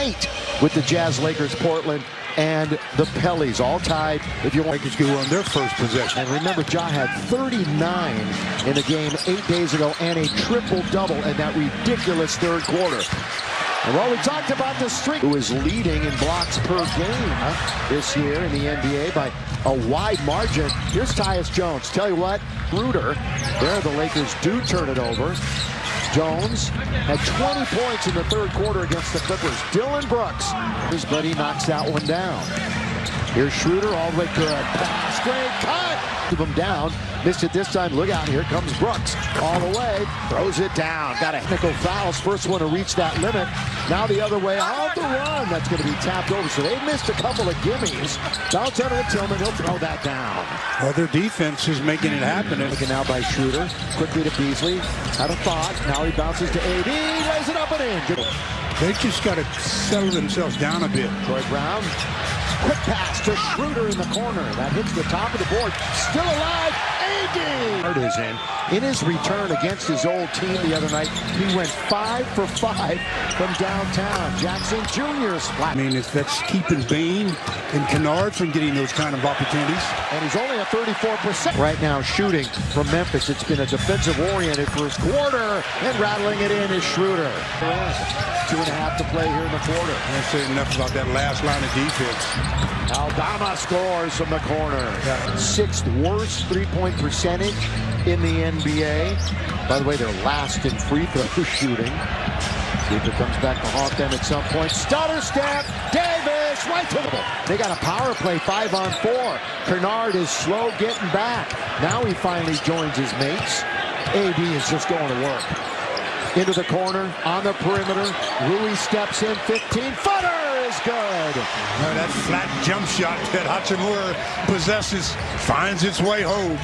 tonight with the Jazz, Lakers, Portland, and the Pellies all tied. If you want, Lakers go on their first possession. and remember, Ja had 39 in the game 8 days ago and a triple-double in that ridiculous third quarter. And well, we talked about the streak, who is leading in blocks per game this year in the NBA by a wide margin. Here's Tyus Jones. Tell you what, Schroeder, there the Lakers do turn it over. Jones had 20 points in the third quarter against the Clippers. Dylan Brooks, but he knocks that one down. Here's Schroeder, all the way good. Pass, great cut. Keep him down. Missed it this time. Look out, here comes Brooks. All the way, throws it down. Got a technical fouls. First one to reach that limit. Now the other way on the run. That's going to be tapped over. So they missed a couple of gimmies. Bounce under to Tillman. He'll throw that down. Well, their defense is making it happen. Looking now by Schroeder. Quickly to Beasley. Had a thought. Now he bounces to AD. Lays it up and in. Good. They just got to settle themselves down a bit. Troy Brown. Quick pass to Schroeder in the corner. That hits the top of the board. Still alive. AD is in his return against his old team the other night. He went 5 for 5 from downtown. Jackson Jr. splat. I mean, that's keeping Bain and Kennard from getting those kind of opportunities. And he's only at 34% right now shooting from Memphis. It's been a defensive-oriented first quarter, and rattling it in is Schroeder. 2.5 to play here in the quarter. Can't say enough about that last line of defense. Aldama scores from the corner. Sixth worst three-point percentage in the NBA. By the way, they're last in free throw shooting. Cooper comes back to haunt them at some point. Stutter step. Davis right to the ball. They got a power play 5-on-4. Kennard is slow getting back. Now he finally joins his mates. AD is just going to work. Into the corner, on the perimeter. Rui steps in, 15-footer is good. That flat jump shot that Hachimura possesses finds its way home.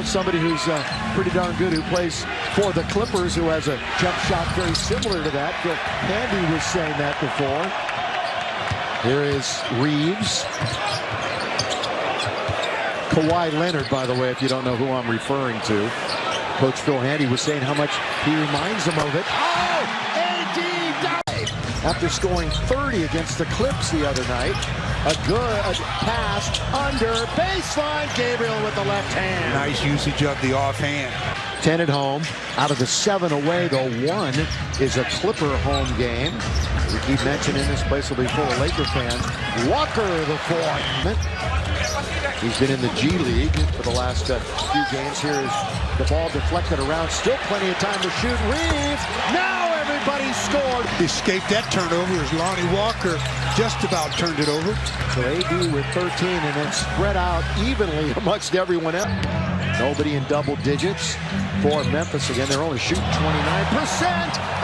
Somebody who's pretty darn good, who plays for the Clippers, who has a jump shot very similar to that. Phil Handy was saying that before. Here is Reeves. Kawhi Leonard, by the way, if you don't know who I'm referring to. Coach Phil Handy was saying how much he reminds him of it. Oh, AD died after scoring 30 against the Clips the other night. A good pass under baseline. Gabriel with the left hand. Nice usage of the offhand. 10 at home. Out of the 7 away, though, 1 is a Clipper home game. We keep mentioning this place will be full of Laker fans. Walker, the fourth. He's been in the G League for the last few games. Here is the ball deflected around. Still plenty of time to shoot. Reeves. Now everybody scored. Escaped that turnover as Lonnie Walker just about turned it over. So AD with 13 and then spread out evenly amongst everyone else. Nobody in double digits for Memphis. Again, they're only shooting 29%.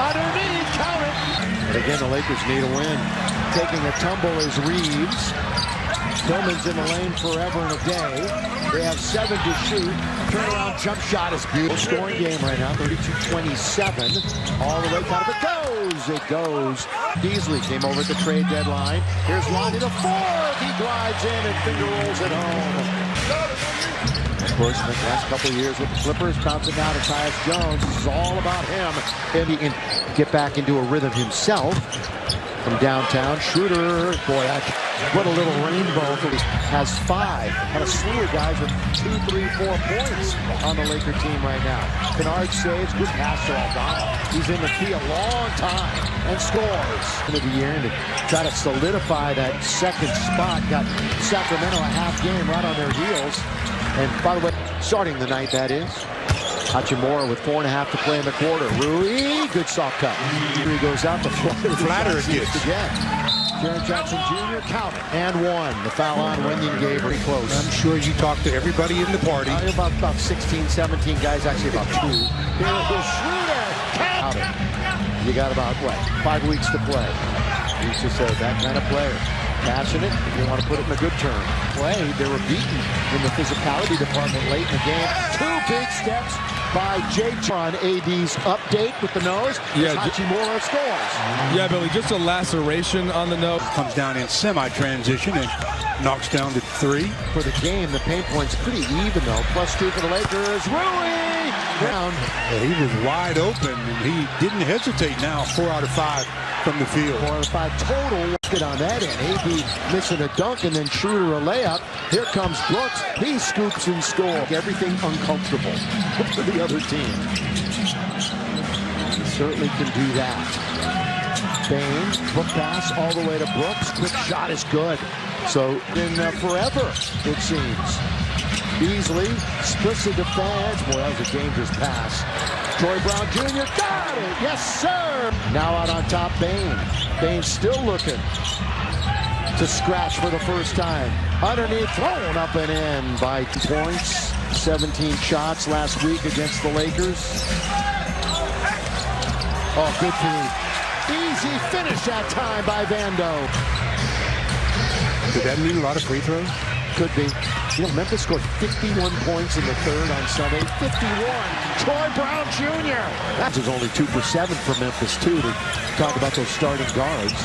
Underneath, count it. And again, the Lakers need a win. Taking a tumble is Reeves. Tillman's in the lane forever and a day. They have 7 to shoot. Turnaround jump shot is beautiful. Scoring game right now, 32-27. All the way down. It goes. It goes. Beasley came over at the trade deadline. Here's Lonnie the fourth. He glides in and finger rolls it home. Of course, in the last couple of years with the Clippers, bouncing out to Tyus Jones. This is all about him. If he can get back into a rhythm himself from downtown. Schroeder, boy, what a little rainbow. He has 5. Had a slew of guys with 2, 3, 4 points on the Laker team right now. Kennard saves, good pass to Aldama. He's in the key a long time and scores. Into the year and to try to solidify that second spot. Got Sacramento a half game right on their heels. And by the way, starting the night, that is. Hachimura with 4.5 to play in the quarter. Rui, good soft cut. Rui goes out the flatter gets again. Jaren Jackson Jr. count it. And 1. The foul on Wendy gave pretty close. I'm sure you talked to everybody in the party. About 16, 17 guys, actually about 2. Here is Schroeder. Count it. You got about, 5 weeks to play. He's just that kind of player. Passionate, if you want to put it in a good term. They were beaten in the physicality department late in the game. 2 big steps by Jay on AD's update with the nose. Yeah, Hachimura scores. Yeah, Billy, just a laceration on the nose. Comes down in semi-transition and knocks down to 3. For the game, the paint point's pretty even, though. +2 for the Lakers. Rui! Brown. He was wide open, and he didn't hesitate now. 4 out of 5 from the field. 4 out of 5 total. Get on that end. AB missing a dunk, and then Schroeder a layup. Here comes Brooks. He scoops and scores. Everything uncomfortable for the other team. He certainly can do that. Bain, hook pass all the way to Brooks. Quick shot is good. So in forever, it seems. Beasley splits the defense. Boy, that was a dangerous pass. Troy Brown Jr. got it. Yes, sir. Now out on top, Bain. Bain still looking to scratch for the first time. Underneath, thrown up and in by 2 points. 17 shots last week against the Lakers. Oh, good feed. Easy finish that time by Vando. Did that mean a lot of free throws? Could be. You know, Memphis scored 51 points in the third on Sunday. 51. Troy Brown Jr. That was only 2 for 7 for Memphis, too, to talk about those starting guards.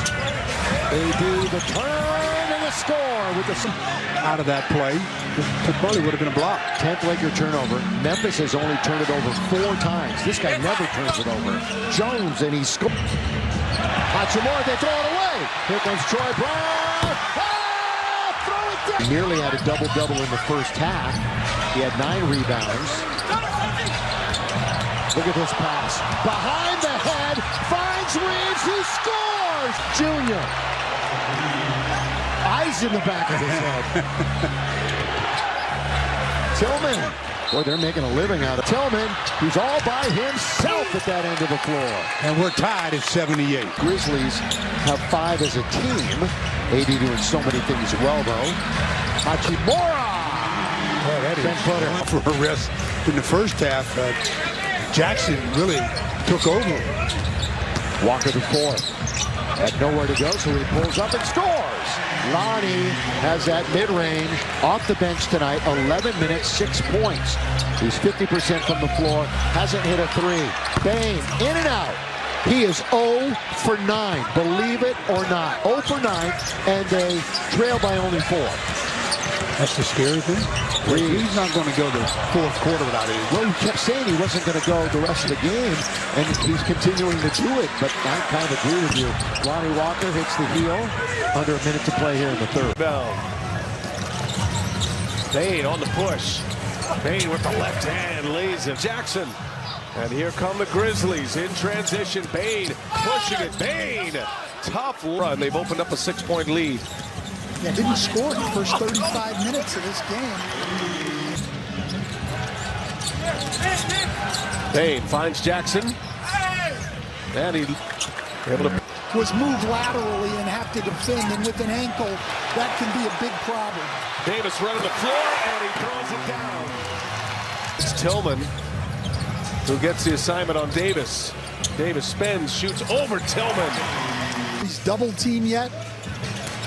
AD, the turn and the score with the... Out of that play, it probably would have been a block. 10th Laker turnover. Memphis has only turned it over 4 times. This guy never turns it over. Jones, and he scored. Hachimura, they throw it away. Here comes Troy Brown. He nearly had a double-double in the first half. He had 9 rebounds. Look at this pass. Behind the head, finds Reeves, he scores! Junior. Eyes in the back of his head. Tillman. Boy, they're making a living out of Tillman. He's all by himself at that end of the floor. And we're tied at 78. Grizzlies have 5 as a team. AD doing so many things well, though. Hachimura! Oh, that is 10-footer. For a rest in the first half. Jackson really took over. Walker to 4. Had nowhere to go, so he pulls up and scores. Lonnie has that mid-range off the bench tonight. 11 minutes, 6 points. He's 50% from the floor. Hasn't hit a 3. Bain, in and out. He is 0 for 9, believe it or not. 0 for 9, and they trail by only 4. That's the scary thing. He's not going to go the fourth quarter without it. Well, he kept saying he wasn't going to go the rest of the game, and he's continuing to do it, but I kind of agree with you. Lonnie Walker hits the heel. Under a minute to play here in the third. Bain on the push. Bain with the left hand lays it. Jackson. And here come the Grizzlies in transition. Bain pushing it. Bain. Tough run. They've opened up a 6-point lead. Yeah, didn't score in the first 35 minutes of this game. Bain finds Jackson. And he able to... Was moved laterally and have to defend, and with an ankle, that can be a big problem. Davis running the floor, and he throws it down. It's Tillman who gets the assignment on Davis. Davis spins, shoots over Tillman. He's double teamed yet.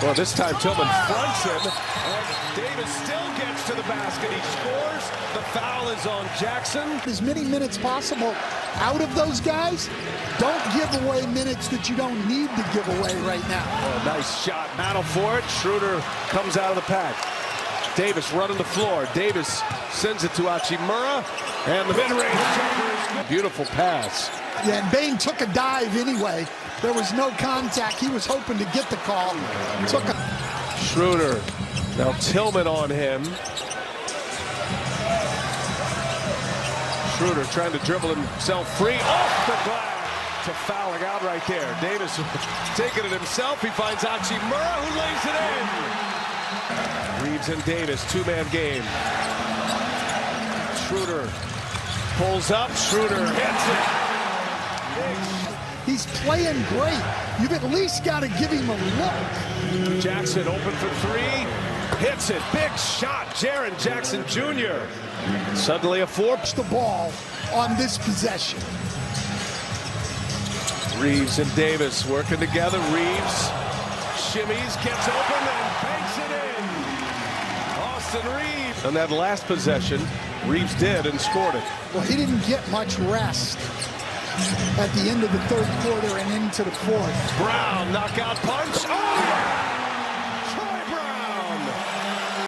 Well, this time Tillman fronts him, and Davis still gets to the basket. He scores. The foul is on Jackson. As many minutes possible out of those guys. Don't give away minutes that you don't need to give away right now. Oh, nice shot. Battle for it. Schroeder comes out of the pack. Davis running the floor. Davis sends it to Hachimura, and the mid-range jumper is good. Beautiful pass. Yeah, and Bain took a dive anyway. There was no contact. He was hoping to get the call. Took a... Schroeder. Now Tillman on him. Schroeder trying to dribble himself free off the glass. To fouling out right there. Davis taking it himself. He finds Hachimura, who lays it in. Reeves and Davis, 2-man game. Schroeder pulls up. Schroeder hits it. He's playing great. You've at least got to give him a look. Jackson open for 3. Hits it. Big shot. Jaren Jackson Jr. Suddenly a 4. The ball on this possession. Reeves and Davis working together. Reeves shimmies, gets open, and banks it in. Austin Reeves. On that last possession, Reeves did and scored it. Well, he didn't get much rest at the end of the third quarter and into the fourth. Brown knockout punch. Oh!